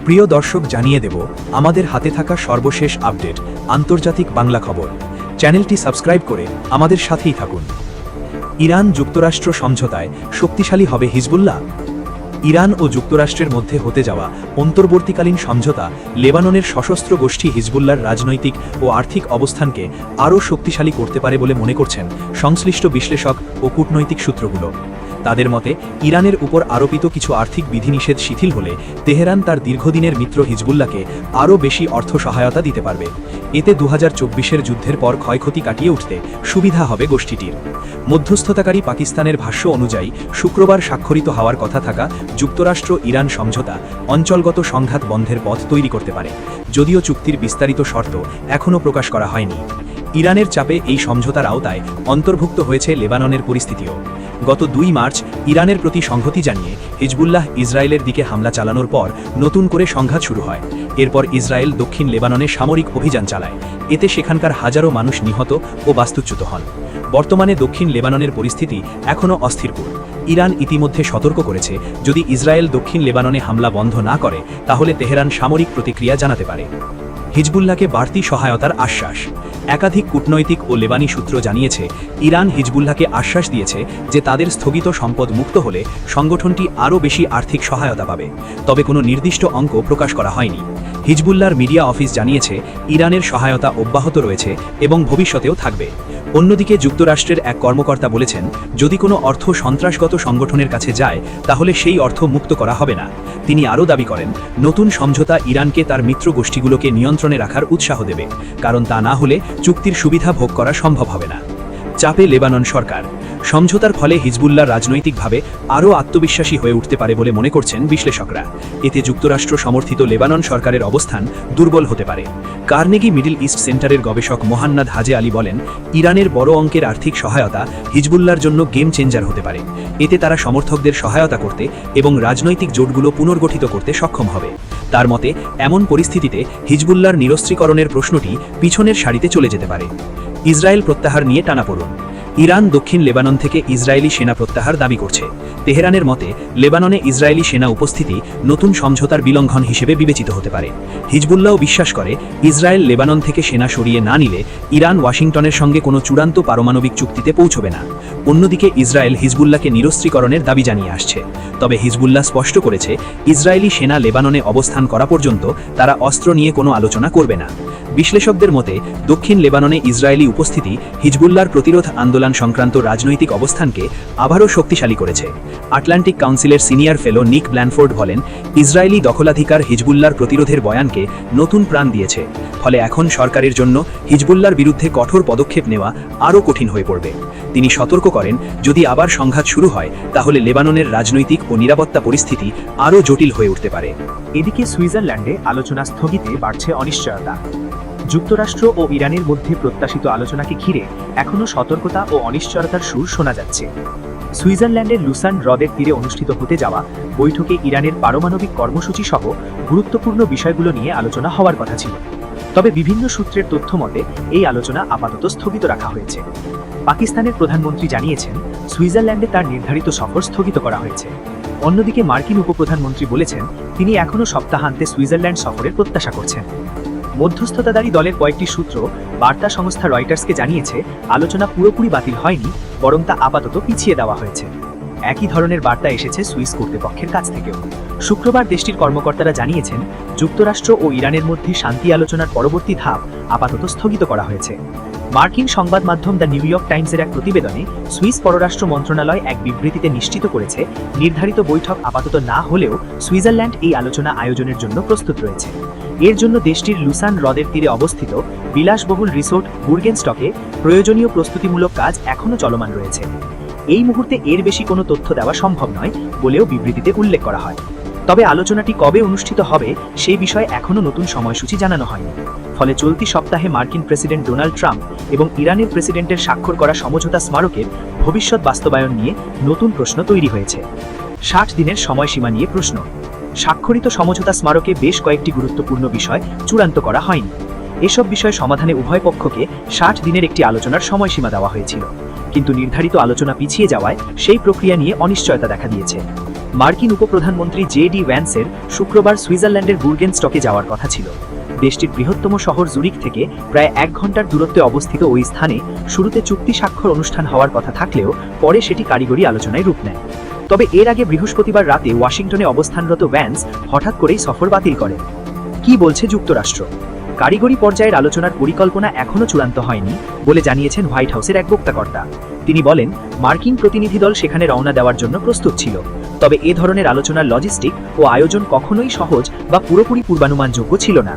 প্রিয় দর্শক, জানিয়ে দেব আমাদের হাতে থাকা সর্বশেষ আপডেট আন্তর্জাতিক বাংলা খবর। চ্যানেলটি সাবস্ক্রাইব করে আমাদের সাথেই থাকুন। ইরান যুক্তরাষ্ট্র সমঝোতায় শক্তিশালী হবে হিজবুল্লাহ। ইরান ও যুক্তরাষ্ট্রের মধ্যে হতে যাওয়া অন্তর্বর্তীকালীন সমঝোতা লেবাননের সশস্ত্র গোষ্ঠী হিজবুল্লাহর রাজনৈতিক ও আর্থিক অবস্থানকে আরও শক্তিশালী করতে পারে বলে মনে করছেন সংশ্লিষ্ট বিশ্লেষক ও কূটনৈতিক সূত্রগুলো। তাদের মতে, ইরানের উপর আরোপিত কিছু আর্থিক বিধিনিষেধ শিথিল হলে তেহরান তার দীর্ঘদিনের মিত্র হিজবুল্লাহকে আরও বেশি অর্থ সহায়তা দিতে পারবে। এতে 2024-এর যুদ্ধের পর ক্ষয়ক্ষতি কাটিয়ে উঠতে সুবিধা হবে গোষ্ঠীটির। মধ্যস্থতাকারী পাকিস্তানের ভাষ্য অনুযায়ী শুক্রবার স্বাক্ষরিত হওয়ার কথা থাকা যুক্তরাষ্ট্র ইরান সমঝোতা অঞ্চলগত সংঘাত বন্ধের পথ তৈরি করতে পারে, যদিও চুক্তির বিস্তারিত শর্ত এখনও প্রকাশ করা হয়নি। ইরানের চাপে এই সমঝোতার আওতায় অন্তর্ভুক্ত হয়েছে লেবাননের পরিস্থিতিও। গত 2 মার্চ ইরানের প্রতি সংহতি জানিয়ে হিজবুল্লাহ ইসরায়েলের দিকে হামলা চালানোর পর নতুন করে সংঘাত শুরু হয়। এরপর ইসরায়েল দক্ষিণ লেবাননে সামরিক অভিযান চালায়। এতে সেখানকার হাজারো মানুষ নিহত ও বাস্তুচ্যুত হন। বর্তমানে দক্ষিণ লেবাননের পরিস্থিতি এখনও অস্থিরপুর। ইরান ইতিমধ্যে সতর্ক করেছে, যদি ইসরায়েল দক্ষিণ লেবাননে হামলা বন্ধ না করে তাহলে তেহরান সামরিক প্রতিক্রিয়া জানাতে পারে। হিজবুল্লাহকে বাড়তি সহায়তার আশ্বাস। একাধিক কূটনৈতিক ও লেবানি সূত্র জানিয়েছে, ইরান হিজবুল্লাহকে আশ্বাস দিয়েছে যে তাদের স্থগিত সম্পদ মুক্ত হলে সংগঠনটি আরও বেশি আর্থিক সহায়তা পাবে, তবে কোনো নির্দিষ্ট অঙ্ক প্রকাশ করা হয়নি। হিজবুল্লাহর মিডিয়া অফিস জানিয়েছে, ইরানের সহায়তা অব্যাহত রয়েছে এবং ভবিষ্যতেও থাকবে। অন্যদিকে যুক্তরাষ্ট্রের এক কর্মকর্তা বলেছেন, যদি কোনো অর্থ সন্ত্রাসগত সংগঠনের কাছে যায় তাহলে সেই অর্থ মুক্ত করা হবে না। তিনি আরও দাবি করেন, নতুন সমঝোতা ইরানকে তার মিত্র গোষ্ঠীগুলোকে নিয়ন্ত্রণে রাখার উৎসাহ দেবে, কারণ তা না হলে চুক্তির সুবিধা ভোগ করা সম্ভব হবে না। চাপে লেবানন সরকার। সমঝোতার ফলে হিজবুল্লাহ রাজনৈতিকভাবে আরও আত্মবিশ্বাসী হয়ে উঠতে পারে বলে মনে করছেন বিশ্লেষকরা। এতে যুক্তরাষ্ট্র সমর্থিত লেবানন সরকারের অবস্থান দুর্বল হতে পারে। কার্নেগি মিডল ইস্ট সেন্টারের গবেষক মোহান্নাদ হাজে আলী বলেন, ইরানের বড় অঙ্কের আর্থিক সহায়তা হিজবুল্লাহর জন্য গেম চেঞ্জার হতে পারে। এতে তারা সমর্থকদের সহায়তা করতে এবং রাজনৈতিক জোটগুলো পুনর্গঠিত করতে সক্ষম হবে। তার মতে, এমন পরিস্থিতিতে হিজবুল্লাহর নিরস্ত্রীকরণের প্রশ্নটি পিছনের সারিতে চলে যেতে পারে। ইসরায়েল প্রত্যাহার নিয়ে টানাপোড়েন। ইরান দক্ষিণ লেবানন থেকে ইসরায়েলি সেনা প্রত্যাহার দাবি করছে। তেহরানের মতে, লেবাননে ইসরায়েলি সেনা উপস্থিতি নতুন সমঝোতার বিলঙ্ঘন হিসেবে বিবেচিত হতে পারে। হিজবুল্লাহ বিশ্বাস করে, ইসরায়েল লেবানন থেকে সেনা সরিয়ে না নিলে ইরান ওয়াশিংটনের সঙ্গে কোনো চূড়ান্ত পারমাণবিক চুক্তিতে পৌঁছবে না। অন্যদিকে ইসরায়েল হিজবুল্লাহকে নিরস্ত্রীকরণের দাবি জানিয়ে আসছে। তবে হিজবুল্লাহ স্পষ্ট করেছে, ইসরায়েলি সেনা লেবাননে অবস্থান করা পর্যন্ত তারা অস্ত্র নিয়ে কোনো আলোচনা করবে না। বিশ্লেষকদের মতে, দক্ষিণ লেবাননে ইসরায়েলি উপস্থিতি হিজবুল্লাহর প্রতিরোধ আন্দোলন সংক্রান্ত রাজনৈতিক অবস্থানকে আবারও শক্তিশালী করেছে। আটলান্টিক কাউন্সিলের সিনিয়র ফেলো নিক ব্ল্যানফোর্ড বলেন, ইসরায়েলি দখলাধিকার হিজবুল্লাহর প্রতিরোধের বয়ানকে নতুন প্রাণ দিয়েছে। ফলে এখন সরকারের জন্য হিজবুল্লাহর বিরুদ্ধে কঠোর পদক্ষেপ নেওয়া আরও কঠিন হয়ে পড়বে। তিনি সতর্ক করেন, যদি আবার সংঘাত শুরু হয় তাহলে লেবাননের রাজনৈতিক ও নিরাপত্তা পরিস্থিতি আরও জটিল হয়ে উঠতে পারে। এদিকে সুইজারল্যান্ডে আলোচনা স্থগিতে বাড়ছে অনিশ্চয়তা। যুক্তরাষ্ট্র ও ইরানের মধ্যে প্রত্যাশিত আলোচনাকে ঘিরে এখনও সতর্কতা ও অনিশ্চয়তার সুর শোনা যাচ্ছে। সুইজারল্যান্ডের লুসান হ্রদের তীরে অনুষ্ঠিত হতে যাওয়া বৈঠকে ইরানের পারমাণবিক কর্মসূচি সহ গুরুত্বপূর্ণ বিষয়গুলো নিয়ে আলোচনা হওয়ার কথা ছিল। তবে বিভিন্ন সূত্রের তথ্য মতে এই আলোচনা আপাতত স্থগিত রাখা হয়েছে। পাকিস্তানের প্রধানমন্ত্রী জানিয়েছেন, সুইজারল্যান্ডে তার নির্ধারিত সফর স্থগিত করা হয়েছে। অন্যদিকে মার্কিন উপপ্রধানমন্ত্রী বলেছেন, তিনি এখনও সপ্তাহান্তে সুইজারল্যান্ড সফরের প্রত্যাশা করছেন। মধ্যস্থতাকারী দলের কয়েকটি সূত্র বার্তা সংস্থা রয়টার্সকে জানিয়েছে, আলোচনা পুরোপুরি বাতিল হয়নি, বরং তা আপাতত পিছিয়ে দেওয়া হয়েছে। একই ধরনের বার্তা এসেছে সুইস কর্তৃপক্ষের কাছ থেকেও। শুক্রবার দেশটির কর্মকর্তারা জানিয়েছেন, যুক্তরাষ্ট্র ও ইরানের মধ্যে শান্তি আলোচনার পরবর্তী ধাপ আপাতত স্থগিত করা হয়েছে। মার্কিন সংবাদ মাধ্যম দ্য নিউ ইয়র্ক টাইমসের এক প্রতিবেদনে সুইস পররাষ্ট্র মন্ত্রণালয় এক বিবৃতিতে নিশ্চিত করেছে, নির্ধারিত বৈঠক আপাতত না হলেও সুইজারল্যান্ড এই আলোচনা আয়োজনের জন্য প্রস্তুত রয়েছে। এর জন্য দেশটির লুসান হ্রদের তীরে অবস্থিত বিলাসবহুল রিসোর্ট বুর্গেনস্টকে প্রয়োজনীয় প্রস্তুতিমূলক কাজ এখনও চলমান রয়েছে। এই মুহূর্তে এর বেশি কোনো তথ্য দেওয়া সম্ভব নয় বলেও বিবৃতিতে উল্লেখ করা হয়। তবে আলোচনাটি কবে অনুষ্ঠিত হবে সেই বিষয়ে এখনও নতুন সময়সূচি জানানো হয়নি। ফলে চলতি সপ্তাহে মার্কিন প্রেসিডেন্ট ডোনাল্ড ট্রাম্প এবং ইরানের প্রেসিডেন্টের স্বাক্ষর করা সমঝোতা স্মারকের ভবিষ্যৎ বাস্তবায়ন নিয়ে নতুন প্রশ্ন তৈরি হয়েছে। 60 দিনের সময়সীমা নিয়ে প্রশ্ন। স্বাক্ষরিত সমঝোতা স্মারকে বেশ কয়েকটি গুরুত্বপূর্ণ বিষয় চূড়ান্ত করা হয়নি। এসব বিষয় সমাধানে উভয় পক্ষকে 60 দিনের একটি আলোচনার সময়সীমা দেওয়া হয়েছিল। কিন্তু নির্ধারিত আলোচনা পিছিয়ে যাওয়ায় সেই প্রক্রিয়া নিয়ে অনিশ্চয়তা দেখা দিয়েছে। মার্কিন উপপ্রধানমন্ত্রী জে.ডি. ভ্যান্সের শুক্রবার সুইজারল্যান্ডের বুর্গেনস্টকে যাওয়ার কথা ছিল। দেশটির বৃহত্তম শহর জুরিক থেকে প্রায় 1 ঘন্টার দূরত্বে অবস্থিত ওই স্থানে শুরুতে চুক্তি স্বাক্ষর অনুষ্ঠান হওয়ার কথা থাকলেও পরে সেটি কারিগরি আলোচনায় রূপ নেয়। তবে এর আগে বৃহস্পতিবার রাতে ওয়াশিংটনে অবস্থানরত ভ্যান্স হঠাৎ করেই সফর বাতিল করেন। কি বলছে যুক্তরাষ্ট্র? কারিগরি পর্যায়ের আলোচনার পরিকল্পনা এখনও চূড়ান্ত হয়নি বলে জানিয়েছেন হোয়াইট হাউসের এক বক্তাকর্তা। তিনি বলেন, মার্কিন প্রতিনিধি দল সেখানে রওনা দেওয়ার জন্য প্রস্তুত ছিল, তবে এ ধরনের আলোচনার লজিস্টিক ও আয়োজন কখনোই সহজ বা পুরোপুরি পূর্বানুমানযোগ্য ছিল না।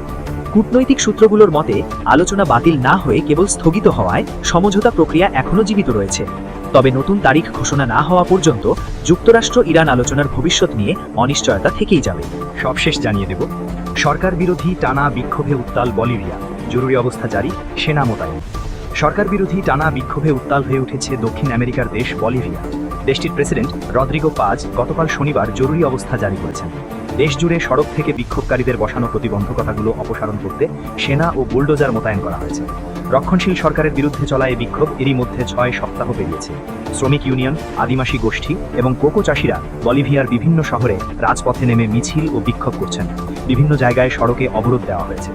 কূটনৈতিক সূত্রগুলোর মতে, আলোচনা বাতিল না হয়ে কেবল স্থগিত হওয়ায় সমঝোতা প্রক্রিয়া এখনও জীবিত রয়েছে। তবে নতুন তারিখ ঘোষণা না হওয়া পর্যন্ত যুক্তরাষ্ট্র ইরান আলোচনার ভবিষ্যৎ নিয়ে অনিশ্চয়তা থেকেই যাবে। সবশেষ জানিয়ে দেব, সরকার বিরোধী টানা বিক্ষোভে উত্তাল বলিভিয়া, জরুরি অবস্থা জারি, সেনা মোতায়েন। সরকার বিরোধী টানা বিক্ষোভে উত্তাল হয়ে উঠেছে দক্ষিণ আমেরিকার দেশ বলিভিয়া। দেশটির প্রেসিডেন্ট রদ্রিগো পাজ গতকাল শনিবার জরুরি অবস্থা জারি করেছেন। দেশ জুড়ে সড়ক থেকে বিক্ষোভকারীদের বসানো প্রতিবন্ধকতাগুলো অপসারণ করতে সেনা ও বুলডোজার মোতায়েন করা হয়েছে। রক্ষণশীল সরকারের বিরুদ্ধে চলা এই বিক্ষোভ এরই মধ্যে 6 সপ্তাহ পেরিয়েছে। শ্রমিক ইউনিয়ন, আদিবাসী গোষ্ঠী এবং কোকো চাষিরা বলিভিয়ার বিভিন্ন শহরে রাজপথে নেমে মিছিল ও বিক্ষোভ করছেন। বিভিন্ন জায়গায় সড়কে অবরোধ দেওয়া হয়েছে।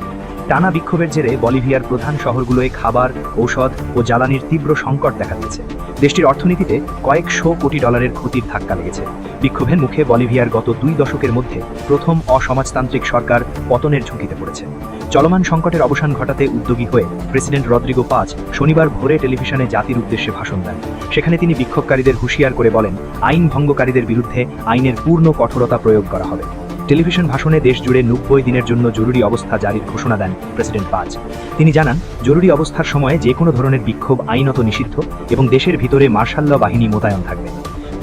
টানা বিক্ষোভের জেরে বলিভিয়ার প্রধান শহরগুলোয় খাবার, ঔষধ ও জ্বালানির তীব্র সংকট দেখা দিয়েছে। দেশটির অর্থনীতিতে কয়েকশো কোটি ডলারের ক্ষতির ধাক্কা লেগেছে। বিক্ষোভের মুখে বলিভিয়ার গত 2 দশকের মধ্যে প্রথম অসমাজতান্ত্রিক সরকার পতনের ঝুঁকিতে পড়েছে। চলমান সংকটের অবসান ঘটাতে উদ্যোগী হয়ে প্রেসিডেন্ট রদ্রিগো পাজ শনিবার ভোরে টেলিভিশনে জাতির উদ্দেশ্যে ভাষণ দেন। সেখানে তিনি বিক্ষোভকারীদের হুঁশিয়ার করে বলেন, আইন ভঙ্গকারীদের বিরুদ্ধে আইনের পূর্ণ কঠোরতা প্রয়োগ করা হবে। টেলিভিশন ভাষণে দেশ জুড়ে 90 দিনের জন্য জরুরি অবস্থা জারির ঘোষণা দেন প্রেসিডেন্ট পাজ। তিনি জানান, জরুরি অবস্থার সময়ে যে কোনো ধরনের বিক্ষোভ আইনত নিষিদ্ধ এবং দেশের ভিতরে মার্শাল ল বাহিনী মোতায়েন থাকবে।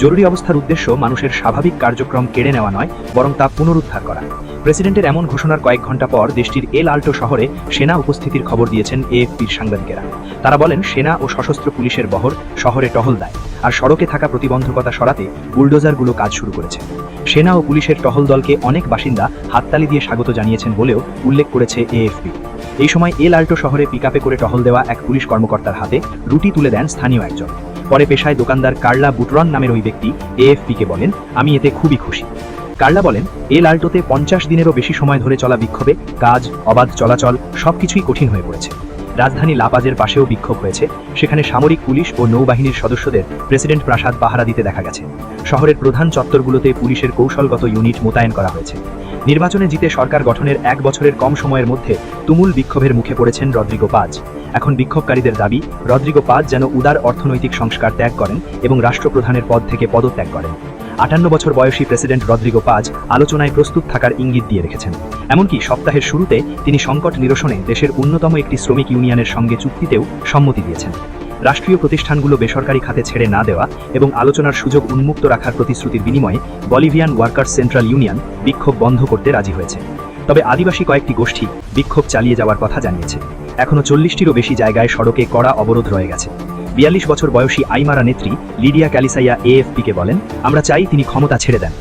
জরুরি অবস্থার উদ্দেশ্য মানুষের স্বাভাবিক কার্যক্রম কেড়ে নেওয়া নয়, বরং তা পুনরুদ্ধার করা। প্রেসিডেন্টের এমন ঘোষণার কয়েক ঘন্টা পর দেশটির এল আল্টো শহরে সেনা উপস্থিতির খবর দিয়েছেন এএফপির সাংবাদিকেরা। তারা বলেন, সেনা ও সশস্ত্র পুলিশের বহর শহরে টহল দেয়, আর সড়কে থাকা প্রতিবন্ধকতা সরাতে বুলডোজারগুলো কাজ শুরু করেছে। সেনা ও পুলিশের টহল দলকে অনেক বাসিন্দা হাততালি দিয়ে স্বাগত জানিয়েছেন বলেও উল্লেখ করেছে এএফপি। এই সময় এল আল্টো শহরে পিকআপে করে টহল দেওয়া এক পুলিশ কর্মকর্তার হাতে রুটি তুলে দেন স্থানীয় একজন। পরে পেশায় দোকানদার কার্লা বুটরন নামের ওই ব্যক্তি এএফপিকে বলেন, আমি এতে খুবই খুশি। কার্লা বলেন, এল আল্টোতে 50 দিনেরও বেশি সময় ধরে চলা বিক্ষোভে কাজ, অবাধ চলাচল সবকিছুই কঠিন হয়ে পড়েছে। রাজধানী লাপাজের পাশেও বিক্ষোভ হয়েছে। সেখানে সামরিক পুলিশ ও নৌবাহিনীর সদস্যদের প্রেসিডেন্ট প্রাসাদ পাহারা দিতে দেখা গেছে। শহরের প্রধান চত্বরগুলোতে পুলিশের কৌশলগত ইউনিট মোতায়েন করা হয়েছে। নির্বাচনে জিতে সরকার গঠনের 1 বছরের কম সময়ের মধ্যে তুমুল বিক্ষোভের মুখে পড়েছেন রদ্রিগো পাজ। এখন বিক্ষোভকারীদের দাবি, রদ্রিগো পাজ যেন উদার অর্থনৈতিক সংস্কার ত্যাগ করেন এবং রাষ্ট্রপ্রধানের পদ থেকে পদত্যাগ করেন। 58 বছর বয়সী প্রেসিডেন্ট রদ্রিগো পাজ আলোচনায় প্রস্তুত থাকার ইঙ্গিত দিয়ে রেখেছেন। এমনকি সপ্তাহের শুরুতে তিনি সংকট নিরসনে দেশের অন্যতম একটি শ্রমিক ইউনিয়নের সঙ্গে চুক্তিতেও সম্মতি দিয়েছেন। রাষ্ট্রীয় প্রতিষ্ঠানগুলো বেসরকারি খাতে ছেড়ে না দেওয়া এবং আলোচনার সুযোগ উন্মুক্ত রাখার প্রতিশ্রুতির বিনিময়ে বলিভিয়ান ওয়ার্কার্স সেন্ট্রাল ইউনিয়ন বিক্ষোভ বন্ধ করতে রাজি হয়েছে। তবে আদিবাসী কয়েকটি গোষ্ঠী বিক্ষোভ চালিয়ে যাওয়ার কথা জানিয়েছে। এখনও 40টিরও বেশি জায়গায় সড়কে কড়া অবরোধ রয়ে গেছে। 42 বছর বয়সী আইমারা নেত্রী লিডিয়া ক্যালিসাইয়া এএফপিকে বলেন, আমরা চাই তিনি ক্ষমতা ছেড়ে দেন।